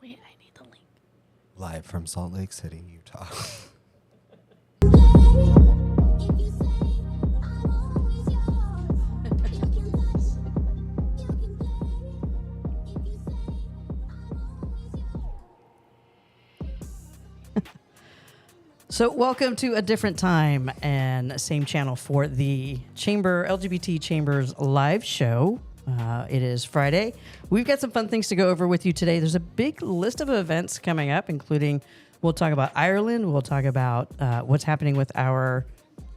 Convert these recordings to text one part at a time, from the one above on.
Wait, I need the link. Live from Salt Lake City, Utah. So welcome to a different time and same channel for the LGBT Chambers live show. It is Friday. We've got some fun things to go over with you today. There's a big list of events coming up, including we'll talk about Ireland. We'll talk about what's happening with our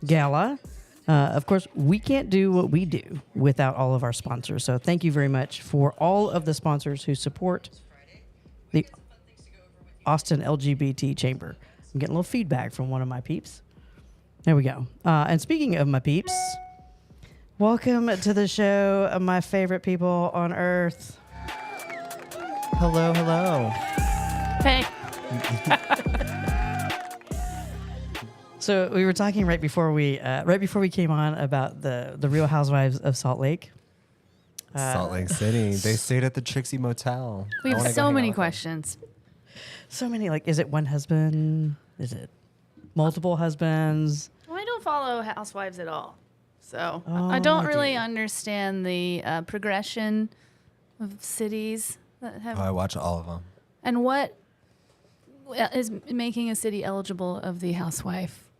Gala. Of course, we can't do what we do without all of our sponsors. So thank you very much for all of the sponsors who support the Austin LGBT Chamber. I'm getting a little feedback from one of my peeps. There we go. And speaking of my peeps, welcome to the show, my favorite people on earth. Hello, hello. Hey. So we were talking right before we came on about the Real Housewives of Salt Lake. Salt Lake City. They stayed at the Trixie Motel. We have so many questions. So many, like, is it one husband? Is it multiple husbands? Well, I don't follow Housewives at all. So Oh, I don't my really dear. understand the progression of cities that have. Oh, I watch all of them. And what is making a city eligible of the housewife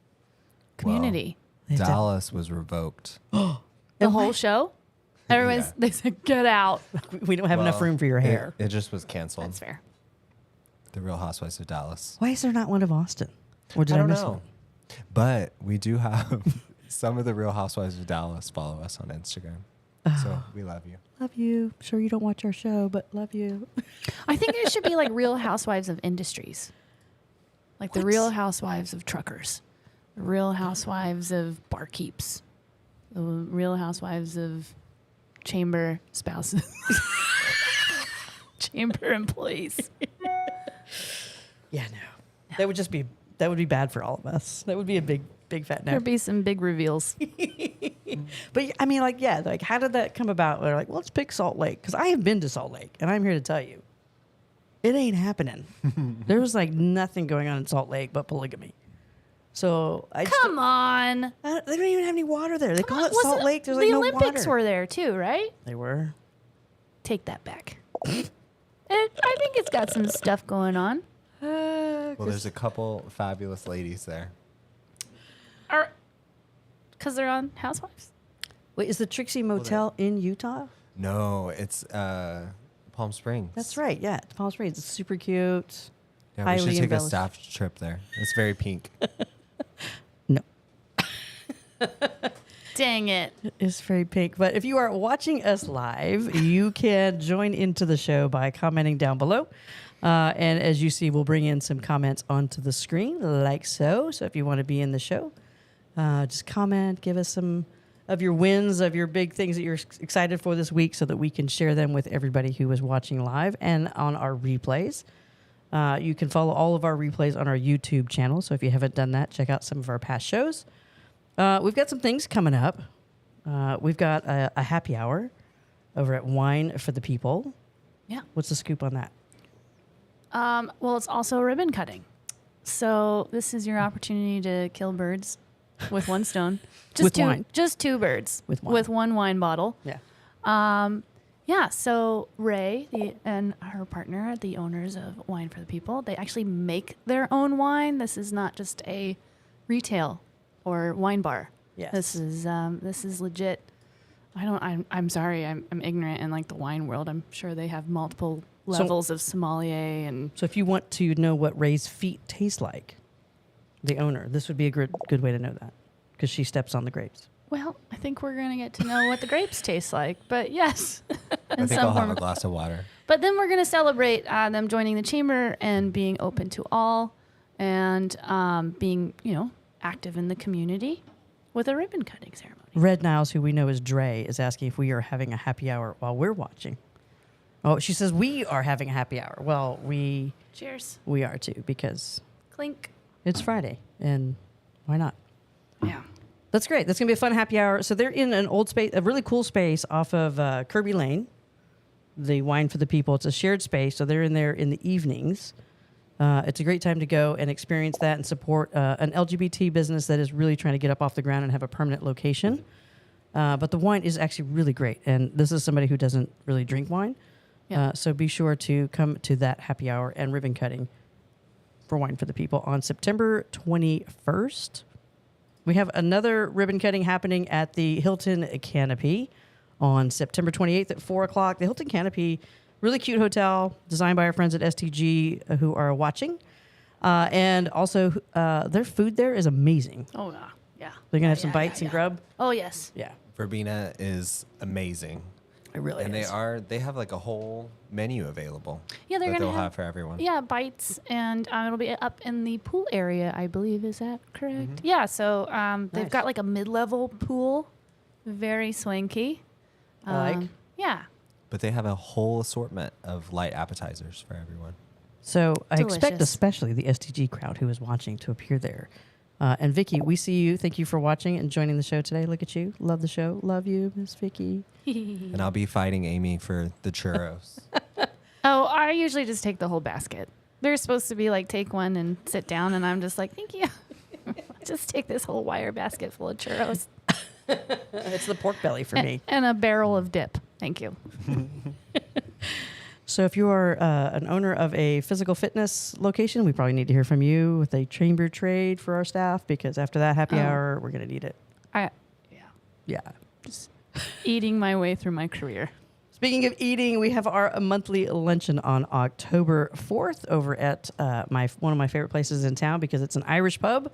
community? They def- Dallas was revoked. The whole show? Everyone's, Yeah. they said, get out. We don't have enough room for your hair. It just was canceled. That's fair. The Real Housewives of Dallas. Why is there not one of Austin? Or did I, don't miss know. one? But we do have some of the Real Housewives of Dallas follow us on Instagram. So we love you. Love you. Sure you don't watch our show, but love you. I think it should be like Real Housewives of Industries. Like the What? Real Housewives of Truckers. The Real Housewives of Barkeeps. The Real Housewives of Chamber Spouses. Chamber Employees. Yeah, no. That would be bad for all of us. That would be a big fat no. There'll be some big reveals. But I mean, like, yeah, like, how did that come about? They're like, well, let's pick Salt Lake, because I have been to Salt Lake, and I'm here to tell you, it ain't happening. There was like nothing going on in Salt Lake but polygamy. So I just Come on. they don't even have any water there. They call it Wasn't- Salt Lake. There's like the no Olympics water. were there too, right? They were. Take that back. I think it's got some stuff going on. Well, there's a couple fabulous ladies there. Because they're on Housewives? Wait, is the Trixie Motel in Utah? No, it's Palm Springs. That's right. Yeah, it's Palm Springs. It's super cute. Yeah, we highly should take a embellished. staff trip there. It's very pink. No. Dang it. It's very pink. But if you are watching us live, you can join into the show by commenting down below. And as you see, we'll bring in some comments onto the screen like so. So if you want to be in the show, just comment, give us some of your wins, of your big things that you're excited for this week so that we can share them with everybody who is watching live and on our replays. You can follow all of our replays on our YouTube channel. So if you haven't done that, check out some of our past shows. We've got some things coming up. We've got a happy hour over at Wine for the People. Yeah. What's the scoop on that? Well, it's also ribbon cutting. So this is your opportunity to kill birds with one stone. With wine. Just two birds. With wine. With one wine bottle. Yeah. Yeah, so Ray and her partner, the owners of Wine for the People, they actually make their own wine. This is not just a retail or wine bar. Yes. This is legit. I'm sorry, I'm ignorant in like the wine world. I'm sure they have multiple levels of sommelier and So if you want to know what Ray's feet taste like, the owner, this would be a good way to know that, because she steps on the grapes. well, I think we're gonna get to know what the grapes taste like. But yes, I think I'll have a glass of water. But then we're gonna celebrate them joining the chamber and being open to all, and being active in the community with a ribbon cutting ceremony. Red Niles, who we know as Dre, is asking if we are having a happy hour while we're watching. Oh, she says we are having a happy hour. Well, we Cheers. are too, because Clink. it's Friday, and why not? Yeah. That's great. That's going to be a fun happy hour. So they're in an old space, a really cool space off of Kirby Lane. the Wine for the People. It's a shared space, so they're in there in the evenings. It's a great time to go and experience that and support an LGBT business that is really trying to get up off the ground and have a permanent location. But the wine is actually really great. And this is somebody who doesn't really drink wine. Yeah. So be sure to come to that happy hour and ribbon cutting for Wine for the People on September 21st. We have another ribbon cutting happening at the Hilton Canopy on September 28th at 4 o'clock. The Hilton Canopy, really cute hotel designed by our friends at STG who are watching. And also, their food there is amazing. Oh, yeah. They're going to have some bites and grub. Oh, yes. Yeah, Verbena is amazing. it really And is. they have like a whole menu available. Yeah, they're that gonna they'll have- have for everyone. Yeah, bites, and it'll be up in the pool area, I believe. Is that correct? Yeah, so they've Nice. got like a mid-level pool, very swanky. I like. Yeah. But they have a whole assortment of light appetizers for everyone. So I expect Delicious. especially the STG crowd who is watching to appear there. And Vicky, we see you. Thank you for watching and joining the show today. Look at you. Love the show. Love you, Miss Vicky. And I'll be fighting Amy for the churros. Oh, I usually just take the whole basket. They're supposed to be like, take one and sit down, and I'm just like, thank you. Just take this whole wire basket full of churros It's the pork belly for me. and a barrel of dip. Thank you. So if you are an owner of a physical fitness location, we probably need to hear from you with a chamber trade for our staff, because after that happy Oh. hour, we're going to need it. Yeah. Yeah. Just eating my way through my career. Speaking of eating, we have our monthly luncheon on October 4th over at one of my favorite places in town, because it's an Irish pub,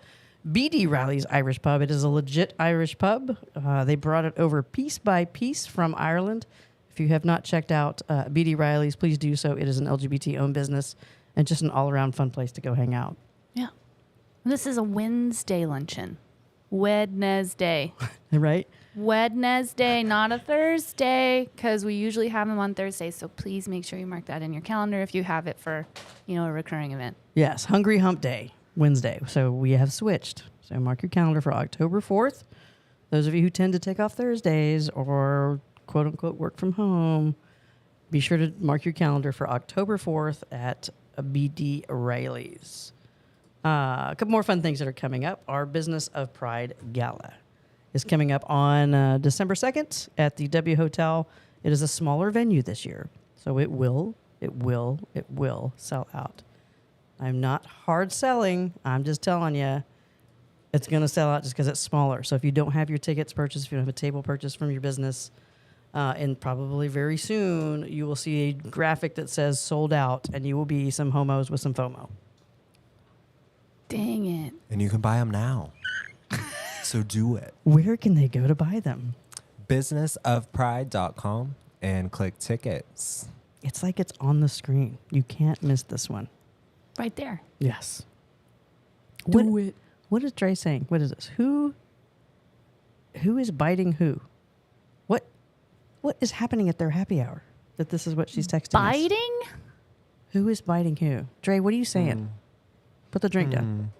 BD Riley's Irish Pub. It is a legit Irish pub. They brought it over piece by piece from Ireland. If you have not checked out BD Riley's, please do so. It is an LGBT-owned business and just an all-around fun place to go hang out. Yeah. This is a Wednesday luncheon. Wednesday. Right? Wednesday, not a Thursday, because we usually have them on Thursdays. So please make sure you mark that in your calendar if you have it for, a recurring event. Yes, Hungry Hump Day, Wednesday. So we have switched. So mark your calendar for October 4th. Those of you who tend to take off Thursdays or quote unquote work from home, be sure to mark your calendar for October 4th at BD Riley's. A couple more fun things that are coming up. Our Business of Pride Gala is coming up on December 2nd at the W Hotel. It is a smaller venue this year, so it will sell out. I'm not hard selling. I'm just telling you, it's going to sell out just because it's smaller. So if you don't have your tickets purchased, if you don't have a table purchased from your business, and probably very soon, you will see a graphic that says sold out, and you will be some homos with some FOMO. Dang it. And you can buy them now. So do it. Where can they go to buy them? Businessofpride.com and click tickets. It's like it's on the screen. You can't miss this one. Right there. Yes. Do it. What is Dre saying? What is this? Who is biting who? What is happening at their happy hour? That this is what she's texting us. Biting? Who is biting who? Dre, what are you saying? Put the drink down.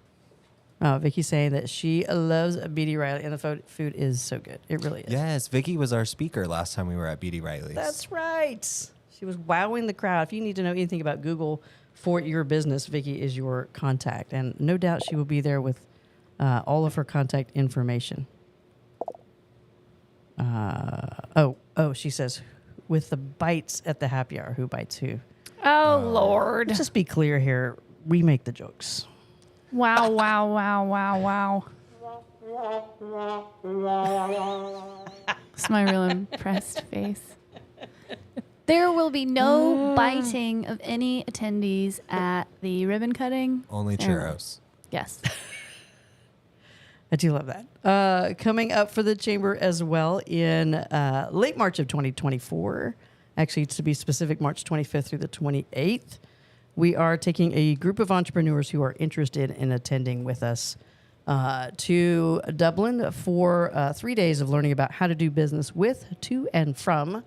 Oh, Vicky's saying that she loves BD Riley, and the food is so good. It really is. Yes, Vicky was our speaker last time we were at BD Riley's. That's right. She was wowing the crowd. If you need to know anything about Google for your business, Vicky is your contact. And no doubt she will be there with all of her contact information. She says, with the bites at the happy hour, who bites who? Oh, Lord. Let's just be clear here. We make the jokes. Wow, wow, wow, wow, wow. It's my real impressed face. There will be no biting of any attendees at the ribbon cutting. Only churros. Yes. I do love that. Coming up for the chamber as well in late March of 2024, actually to be specific, March 25th through the 28th, we are taking a group of entrepreneurs who are interested in attending with us to Dublin for 3 days of learning about how to do business with, to, and from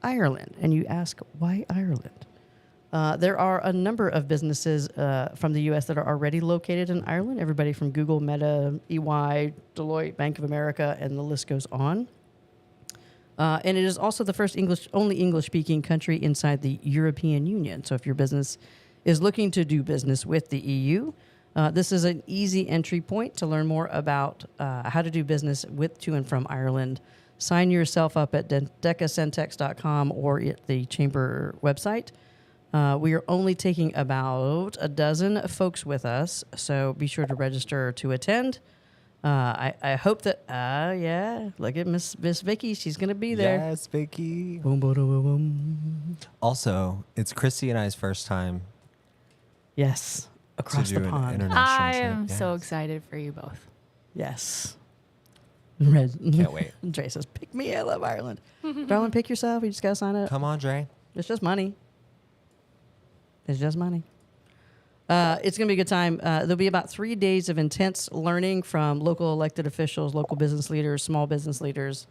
Ireland. And you ask, why Ireland? There are a number of businesses from the U.S. that are already located in Ireland. Everybody from Google, Meta, EY, Deloitte, Bank of America, and the list goes on. And it is also the first only English-speaking country inside the European Union. So if your business is looking to do business with the EU, this is an easy entry point to learn more about how to do business with to and from Ireland. Sign yourself up at decacentex.com or at the Chamber website. We are only taking about a dozen folks with us, so be sure to register to attend. I hope that, yeah, look at Miss Vicky. She's going to be there. Yes, Vicky. Boom, boom, boom, boom. Also, it's Christy and I's first time Yes, across to the do an pond. international I trip. am so Yes. excited for you both. Yes. Red. Can't wait. Dre says, pick me. I love Ireland. Darling, pick yourself. You just got to sign up. Come on, Dre. It's just money. It's just money. It's going to be a good time. There'll be about 3 days of intense learning from local elected officials, local business leaders, small business leaders,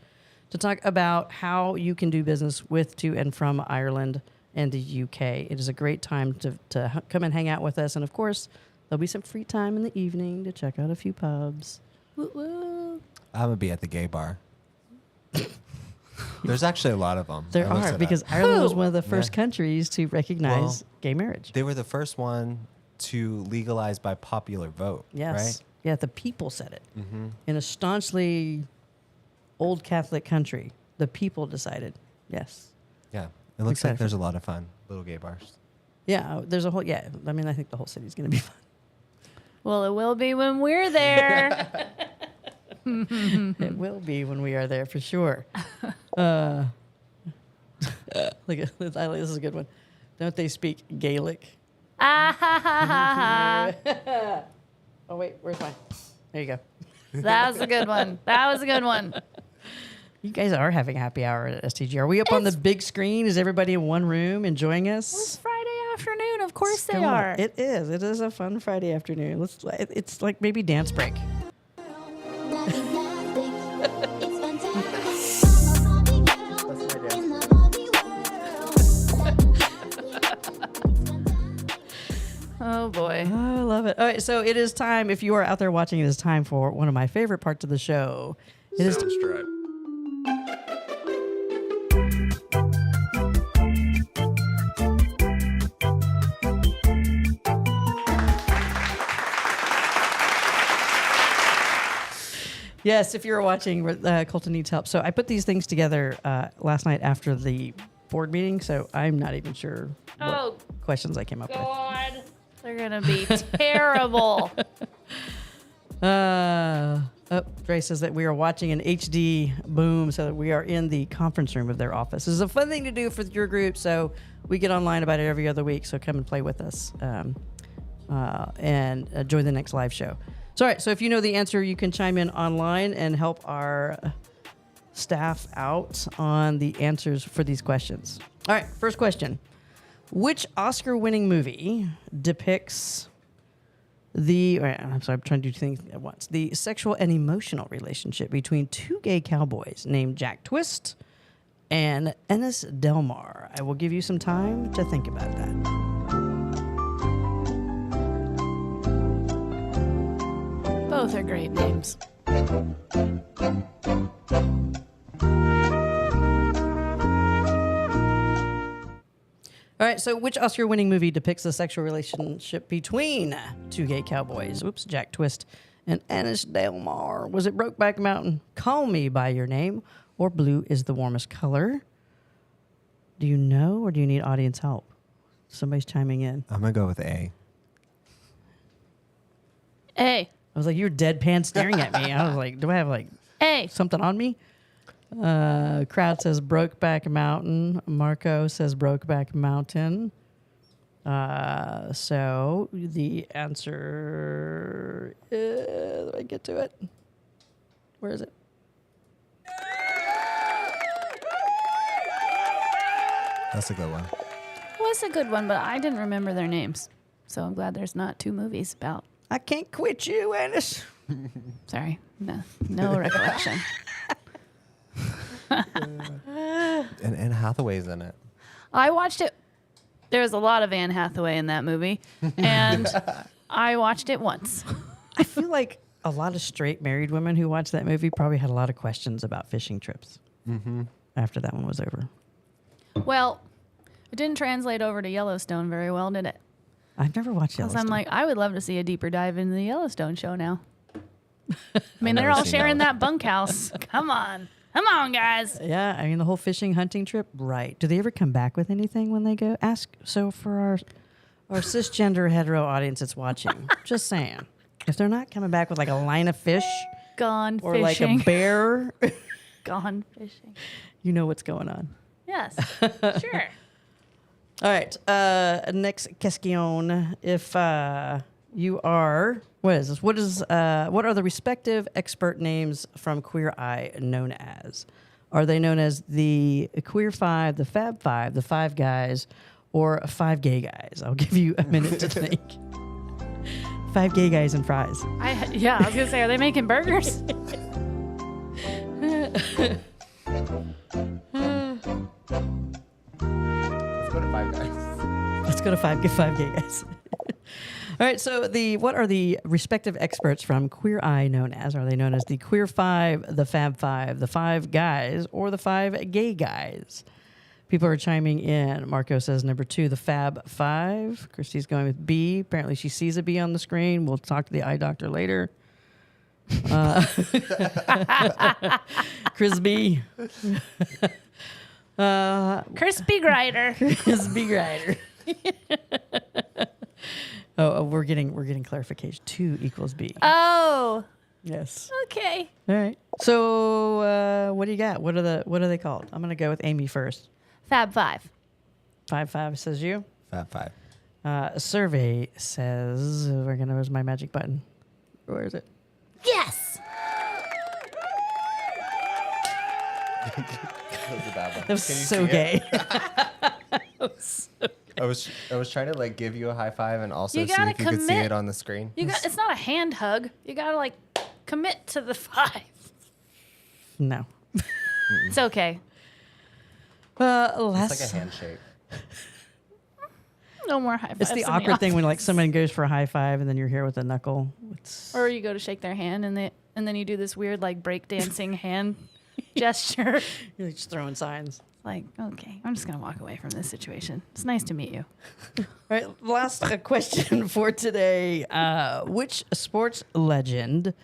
to talk about how you can do business with, to, and from Ireland and the UK. It is a great time to come and hang out with us. And, of course, there'll be some free time in the evening to check out a few pubs. Woo woo. I'm going to be at the gay bar. There's actually a lot of them. There I looked are, it up. because Ireland was Who? one of the first Yeah. countries to recognize Well, gay marriage. They were the first one to legalize by popular vote. Yes. Right? Yeah, the people said it. Mm-hmm. In a staunchly old Catholic country, the people decided. Yes. Yeah. It looks Excited like for there's a lot of fun. Little gay bars. Yeah, there's a whole, yeah. I mean, I think the whole city's going to be fun. Well, it will be when we're there. It will be when we are there for sure. Look at this is a good one. Don't they speak Gaelic? Ah, ha, ha, ha, ha. Oh, wait, where's mine? There you go. That was a good one. That was a good one. You guys are having happy hour at STG. Are we up on the big screen? Is everybody in one room enjoying It's us? Friday afternoon. Of course they Come on. are. It is. It is a fun Friday afternoon. It's like maybe dance break. Oh boy. Oh, I love it. All right, so it is time. If you are out there watching, it is time for one of my favorite parts of the show. It is Soundstripe. Yes, if you're watching, Colton needs help. So I put these things together last night after the board meeting, so I'm not even sure what Oh questions I came up with. God. They're gonna be terrible. Dre says that we are watching an HD boom, so that we are in the conference room of their office. This is a fun thing to do for your group, so we get online about it every other week, so come and play with us and join the next live show. So, all right, so if you know the answer, you can chime in online and help our staff out on the answers for these questions. All right, first question. Which Oscar-winning movie depicts I'm trying to do two things at once. The sexual and emotional relationship between two gay cowboys named Jack Twist and Ennis Delmar. I will give you some time to think about that. Both are great names. All right, so which Oscar-winning movie depicts the sexual relationship between two gay cowboys? Oops, Jack Twist and Ennis Delmar. Was it Brokeback Mountain, Call Me By Your Name, or Blue is the Warmest Color? Do you know, or do you need audience help? Somebody's chiming in. I'm going to go with A. A. I was like, you were deadpan staring at me. I was like, do I have like A. something on me? Crowd says Brokeback Mountain. Marco says Brokeback Mountain. So the answer is, let me get to it. Where is it? That's a good one. It was a good one, but I didn't remember their names. So I'm glad there's not two movies about. I Can't Quit You, Ennis. Sorry. No recollection. And Anne Hathaway's in it. I watched it. There was a lot of Anne Hathaway in that movie. And I watched it once. I feel like a lot of straight married women who watched that movie probably had a lot of questions about fishing trips. Mm-hmm. after that one was over. Well, it didn't translate over to Yellowstone very well, did it? I've never watched Because Yellowstone. I'm like, I would love to see a deeper dive into the Yellowstone show now. I mean, I've they're never all seen sharing that. that bunkhouse. Come on, guys. Yeah, I mean the whole fishing hunting trip, right? Do they ever come back with anything when they go? Ask so for our cisgender hetero audience that's watching. Just saying, if they're not coming back with like a line of fish Gone or fishing. like a bear, Gone fishing. you know what's going on. Yes, sure. All right, next question. If you are, what is this? What are the respective expert names from Queer Eye known as? Are they known as the Queer Five, the Fab Five, the Five Guys, or Five Gay Guys? I'll give you a minute to think. Five Gay Guys and fries. I was gonna say, are they making burgers? Let's go to Five Guys. Let's go to Five Gay Guys. All right, so what are the respective experts from Queer Eye known as? Are they known as the Queer Five, the Fab Five, the Five Guys, or the Five Gay Guys? People are chiming in. Marco says number 2, the Fab Five. Christy's going with B. Apparently she sees a B on the screen. We'll talk to the eye doctor later. Chris B. Crispy grinder. Chris B. Grider. We're getting clarification. 2 equals B. Oh, Yes. okay. All right. So what do you got? What are they called? I'm gonna go with Amy first. Fab Five. 5 says you. Fab Five. A survey says where's my magic button? Where is it? Yes. That was so gay. I was trying to like give you a high five and also You see gotta if you could see commit. it on the screen. It's not a hand hug. You gotta like commit to the 5. No. It's okay. It's Last. like a handshake. No more high fives. It's the in awkward thing when like office. someone goes for a high five and then you're here with a knuckle. Or you go to shake their hand and then you do this weird like breakdancing hand gesture. You're just throwing signs. Like, okay, I'm just gonna walk away from this situation. It's nice to meet you. All right, last question for today. Which sports legend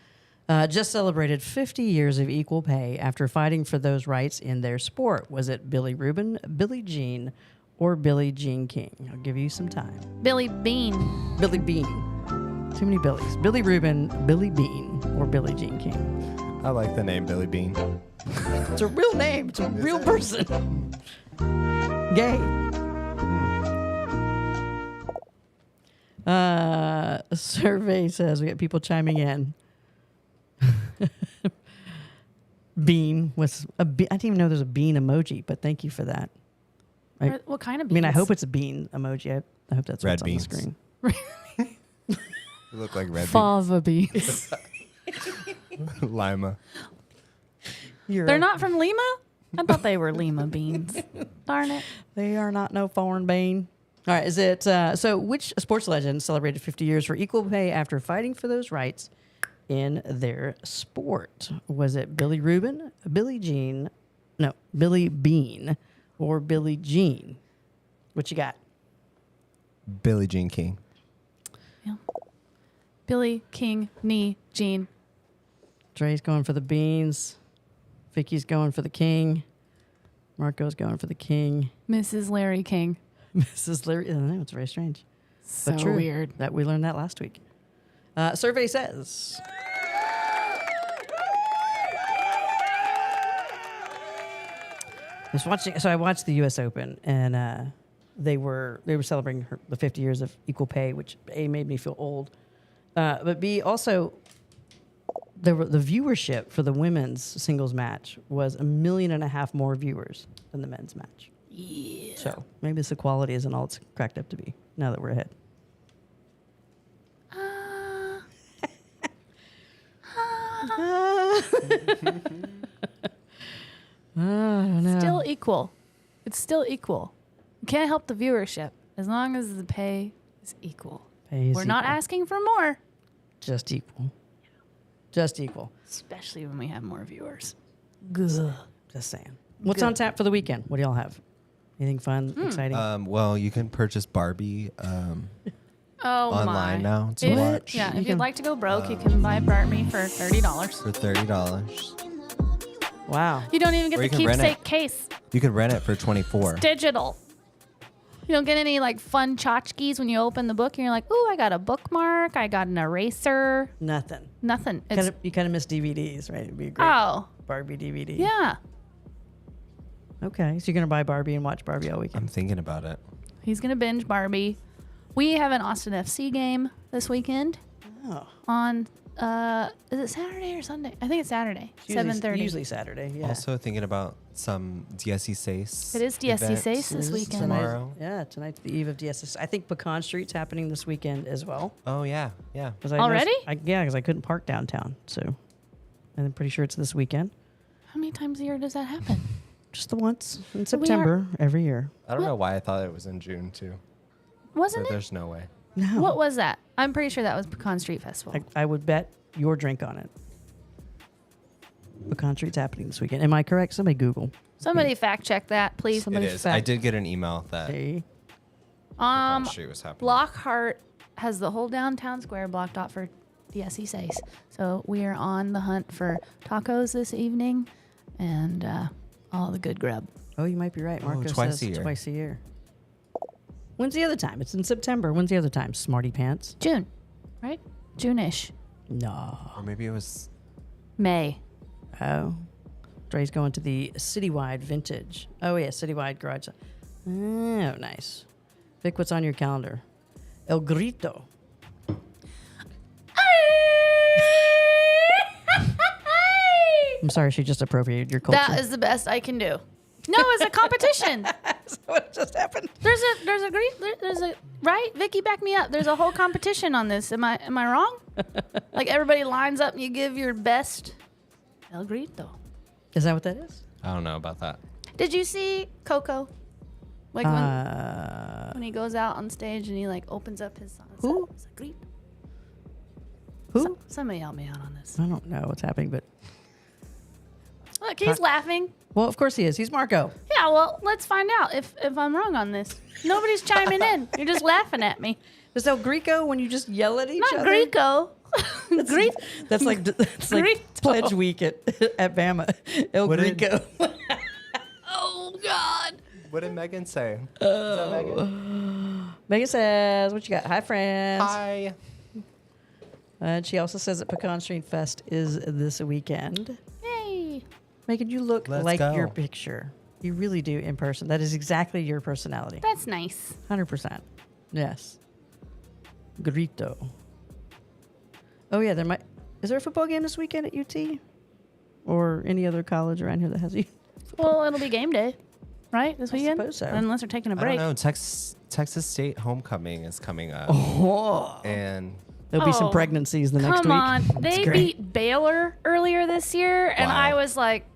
just celebrated 50 years of equal pay after fighting for those rights in their sport? Was it Billy Rubin, Billie Jean, or Billie Jean King? I'll give you some time. Billy Bean. Billy Bean. Too many Billies. Billy Rubin, Billy Bean, or Billie Jean King. I like the name Billy Bean. It's a real name. It's a real person. Gay. A survey says we got people chiming in. Bean was I didn't even know there's a bean emoji, but thank you for that. What kind of I beans? mean, I hope it's a bean emoji. I hope that's Red what's beans. on the screen. You look like red fava beans. bean. Lima. They're not from Lima? I thought they were Lima beans. Darn it. They are not no foreign bean. All right, is it so? Which sports legend celebrated 50 years for equal pay after fighting for those rights in their sport? Was it Billy Rubin, Billie Jean, no, Billy Bean, or Billie Jean? What you got? Billie Jean King. Yeah. Billy, King, Nee, Jean. Dre's going for the beans. Vicky's going for the king. Marco's going for the king. Mrs. Larry King. Mrs. Larry, I don't know, it's very strange. So But true. weird. That we learned that last week. Survey says. I watched the U.S. Open, and they were celebrating the 50 years of equal pay, which A, made me feel old, but B, also the viewership for the women's singles match was 1.5 million more viewers than the men's match. Yeah. So maybe this equality isn't all it's cracked up to be now that we're ahead. Still equal. It's still equal. You can't help the viewership as long as the pay is equal. We're not asking for more. Just equal. Just equal. Especially when we have more viewers. Just saying. What's on tap for the weekend? What do y'all have? Anything fun, exciting? Well, you can purchase Barbie Oh online my. now to watch Yeah, if you'd like to go broke, you can buy Barbie for $30. for $30. Wow. You don't even get Or the you can rent keepsake it. case. You can rent it for $24. Digital. You don't get any like fun tchotchkes when you open the book and you're like, ooh, I got a bookmark. I got an eraser. Nothing. Nothing. It's, You kind of miss DVDs, right? It'd be a great oh, Barbie DVD. yeah. Okay, so you're going to buy Barbie and watch Barbie all weekend. I'm thinking about it. He's going to binge Barbie. We have an Austin FC game this weekend Oh. on, is it Saturday or Sunday? I think it's Saturday, 7:30. Usually Saturday, yeah. Also thinking about some DSC It is DSC Sace this weekend. tomorrow. Yeah, tonight's the eve of DSS. I think Pecan Street's happening this weekend as well. Oh yeah, yeah. 'Cause I Already? Yeah, because I couldn't park downtown, so. And I'm pretty sure it's this weekend. How many times a year does that happen? Just the once in We are- September every year. I don't know why I thought it was in June too. Wasn't But it? there's no way. No. What was that? I'm pretty sure that was Pecan Street Festival. I would bet your drink on it. Pecan Street's happening this weekend. Am I correct? Somebody Google. Somebody fact check that, please. Somebody It is. fact- I did get an email that Hey. Pecan Street was happening. Lockhart has the whole downtown square blocked off for DSC Sace. So we are on the hunt for tacos this evening and all the good grub. Oh, you might be right. Marco twice says a year. twice a year. When's the other time? It's in September. When's the other time? Smarty pants? June, right? June-ish. No. Or maybe it was. May. Oh. Dre's going to the Citywide Vintage. Oh, yeah, Citywide Garage. Oh, nice. Vic, what's on your calendar? El Grito. I'm sorry, she just appropriated your culture. That is the best I can do. No, it's a competition. what just happened. There's a right, Vicky, back me up. There's a whole competition on this. Am I wrong? Like everybody lines up and you give your best. El Grito. Is that what that is? I don't know about that. Did you see Coco? Like when he goes out on stage and he like opens up his song. Who? It's a Grito. Who? Somebody help me out on this. I don't know what's happening, but Look, he's laughing. well, of course he is. He's Marco. Yeah, well, let's find out if I'm wrong on this. Nobody's chiming in. You're just laughing at me. Is El Greco when you just yell at each Not other? Greco. Greek. That's like Grito. Pledge Week at Bama. El What did- Greco. Oh God. What did Megan say? Is that Megan? Megan says, "What you got? Hi, friends." Hi. And she also says that Pecan Street Fest is this weekend. Yay. Megan, you look Let's like go. your picture. You really do in person. That is exactly your personality. That's nice. 100%. Yes. Grito. Oh yeah, is there a football game this weekend at UT? Or any other college around here that has you? Well, it'll be game day, right? This I weekend? suppose so. Unless we're taking a I don't break. know. Texas State homecoming is coming up, Oh. and There'll be some Oh, pregnancies the next Come week. on. That's They great. beat Baylor earlier this year, and Wow. I was like,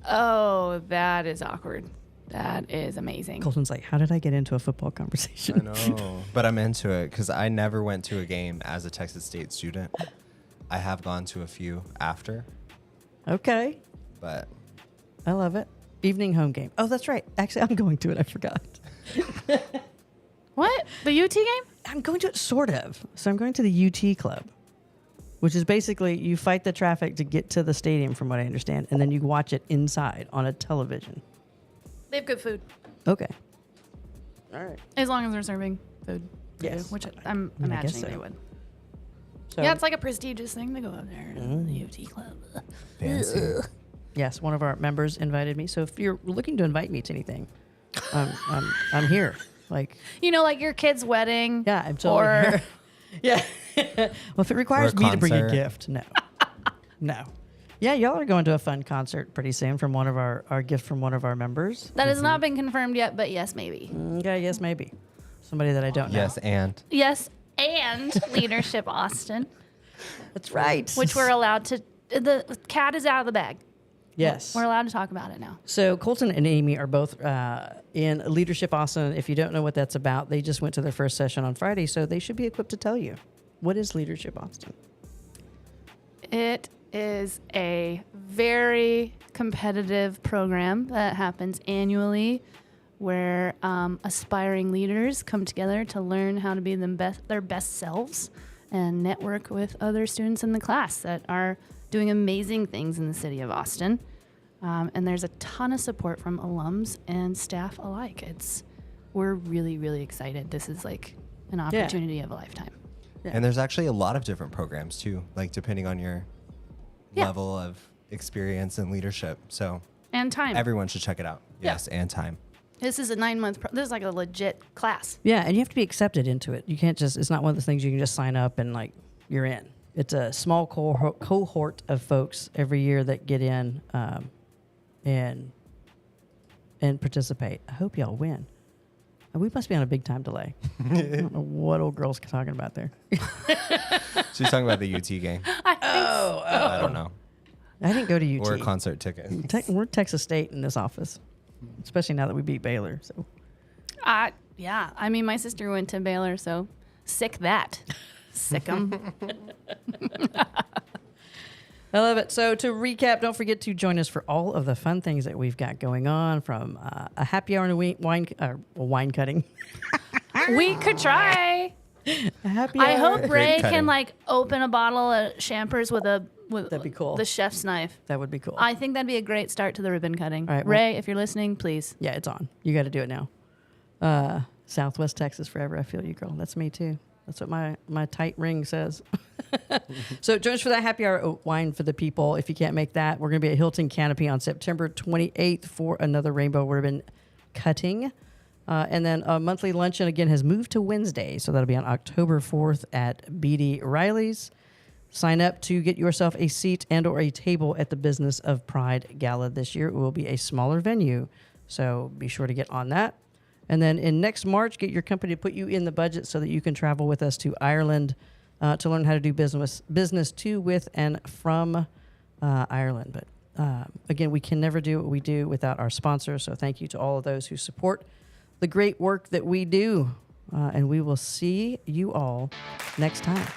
oh, that is awkward. That is amazing. Colton's like, how did I get into a football conversation? I know, but I'm into it because I never went to a game as a Texas State student. I have gone to a few after, Okay. but I love it. Evening home game. Oh, that's right. Actually, I'm going to it. I forgot. What? The UT game? I'm going to it sort of. So I'm going to the UT club, which is basically you fight the traffic to get to the stadium, from what I understand, and then you watch it inside on a television. They have good food. Okay. All right. As long as they're serving food. Yes. Which I'm I mean, I guess imagining so. they would. So, Yeah, it's like a prestigious thing to go up there to the UT club. fancy. yes, one of our members invited me. So if you're looking to invite me to anything, I'm here. Like, You know, like your kid's wedding. yeah, I'm totally Or here. Yeah. Well, if it requires Or a me to bring a concert. gift, no. No. Yeah, y'all are going to a fun concert pretty soon from one of our gift from one of our members. that has not been confirmed yet, but yes, maybe. Okay, yes, maybe. Somebody that I don't know. Yes, and Yes, and Leadership Austin, That's right. which we're allowed to. The cat is out of the bag. Yes. We're allowed to talk about it now. So Colton and Amy are both in Leadership Austin. If you don't know what that's about, they just went to their first session on Friday, so they should be equipped to tell you. What is Leadership Austin? It is a very competitive program that happens annually where aspiring leaders come together to learn how to be their best selves and network with other students in the class that are doing amazing things in the city of Austin. And there's a ton of support from alums and staff alike. We're really, really excited. This is like an opportunity of a lifetime. Yeah. And there's actually a lot of different programs too, like depending on your level of experience and leadership. So And time. everyone should check it out. Yeah. Yes, and time. This is a 9-month. This is like a legit class. Yeah, and you have to be accepted into it. You can't just, it's not one of the things you can just sign up and like you're in. It's a small cohort of folks every year that get in and participate. I hope y'all win. We must be on a big time delay. I don't know what old girl's talking about there. She's talking about the UT game. I don't know. I didn't go to UT. Or a concert ticket. We're Texas State in this office, especially now that we beat Baylor. So, Yeah. I mean, my sister went to Baylor, so sick that. Sick 'em. I love it. So to recap, don't forget to join us for all of the fun things that we've got going on, from a happy hour and a wine cutting. We could try. A happy hour. I hope Ray cutting. can like open a bottle of Champers with That'd be cool. the chef's knife. That would be cool. I think that'd be a great start to the ribbon cutting. All right, Ray, if you're listening, please. Yeah, it's on. You got to do it now. Southwest Texas forever. I feel you, girl. That's me too. That's what my tight ring says. So join us for that happy hour wine for the people. If you can't make that, we're going to be at Hilton Canopy on September 28th for another rainbow ribbon cutting. And then a monthly luncheon, again, has moved to Wednesday. So that'll be on October 4th at B.D. Riley's. Sign up to get yourself a seat and or a table at the Business of Pride Gala this year. It will be a smaller venue, so be sure to get on that. And then in next March, get your company to put you in the budget so that you can travel with us to Ireland to learn how to do business to, with, and from Ireland. But again, we can never do what we do without our sponsors. So thank you to all of those who support the great work that we do. And we will see you all next time.